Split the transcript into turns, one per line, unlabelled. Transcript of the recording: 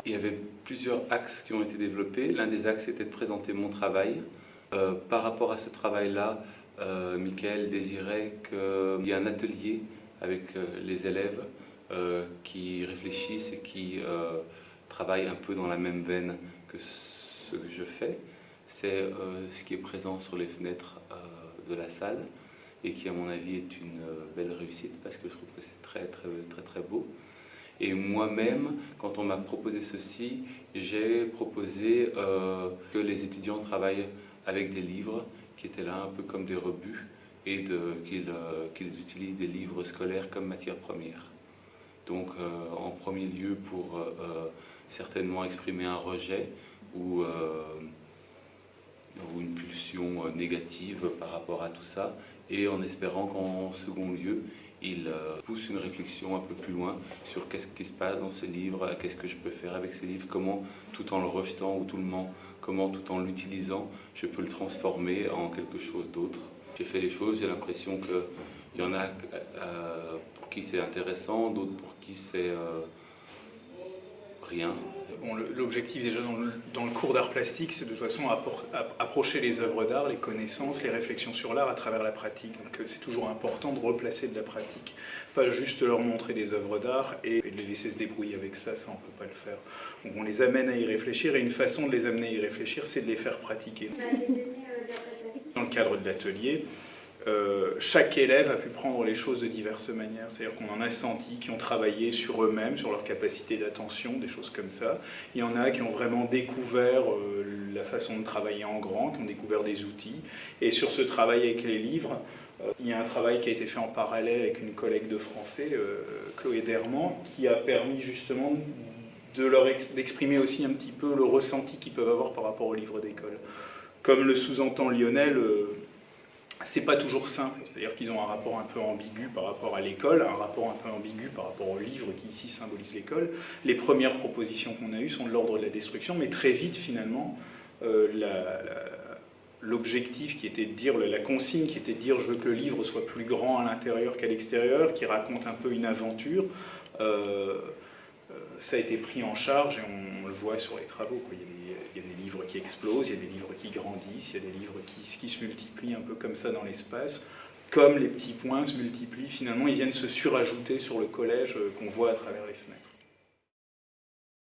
Il y avait plusieurs axes qui ont été développés. L'un des axes était de présenter mon travail. Par rapport à ce travail-là, Michael désirait qu'il y ait un atelier avec les élèves qui réfléchissent et qui travaillent un peu dans la même veine que ce que je fais. C'est ce qui est présent sur les fenêtres de la salle et qui, à mon avis, est une belle réussite parce que je trouve que c'est très beau. Et moi-même, quand on m'a proposé ceci, j'ai proposé que les étudiants travaillent avec des livres qui étaient là un peu comme des rebuts et qu'ils utilisent des livres scolaires comme matière première. Donc en premier lieu pour certainement exprimer un rejet ou une pulsion négative par rapport à tout ça, et en espérant qu'en second lieu, il pousse une réflexion un peu plus loin sur qu'est-ce qui se passe dans ces livres, qu'est-ce que je peux faire avec ces livres, comment tout en le rejetant ou comment tout en l'utilisant, je peux le transformer en quelque chose d'autre. J'ai fait les choses, j'ai l'impression qu'il y en a pour qui c'est intéressant, d'autres pour qui c'est rien.
Bon, l'objectif déjà dans le cours d'art plastique, c'est de toute façon approcher les œuvres d'art, les connaissances, les réflexions sur l'art à travers la pratique. Donc c'est toujours important de replacer de la pratique, pas juste leur montrer des œuvres d'art et de les laisser se débrouiller avec ça on ne peut pas le faire. Donc on les amène à y réfléchir et une façon de les amener à y réfléchir, c'est de les faire pratiquer. Dans le cadre de l'atelier, chaque élève a pu prendre les choses de diverses manières. C'est-à-dire qu'on en a senti qui ont travaillé sur eux-mêmes, sur leur capacité d'attention, des choses comme ça. Il y en a qui ont vraiment découvert la façon de travailler en grand, qui ont découvert des outils. Et sur ce travail avec les livres, il y a un travail qui a été fait en parallèle avec une collègue de français, Chloé Dermand, qui a permis justement d'exprimer aussi un petit peu le ressenti qu'ils peuvent avoir par rapport aux livres d'école. Comme le sous-entend Lionel, c'est pas toujours simple, c'est-à-dire qu'ils ont un rapport un peu ambigu par rapport à l'école, un rapport un peu ambigu par rapport aux livres qui ici symbolisent l'école. Les premières propositions qu'on a eues sont de l'ordre de la destruction, mais très vite finalement, l'objectif qui était de dire, la consigne qui était de dire je veux que le livre soit plus grand à l'intérieur qu'à l'extérieur, qui raconte un peu une aventure, ça a été pris en charge et on le voit sur les travaux, quoi. Il y a des livres qui explosent, il y a des livres qui grandissent, il y a des livres qui se multiplient un peu comme ça dans l'espace. Comme les petits points se multiplient, finalement ils viennent se surajouter sur le collège qu'on voit à travers les fenêtres.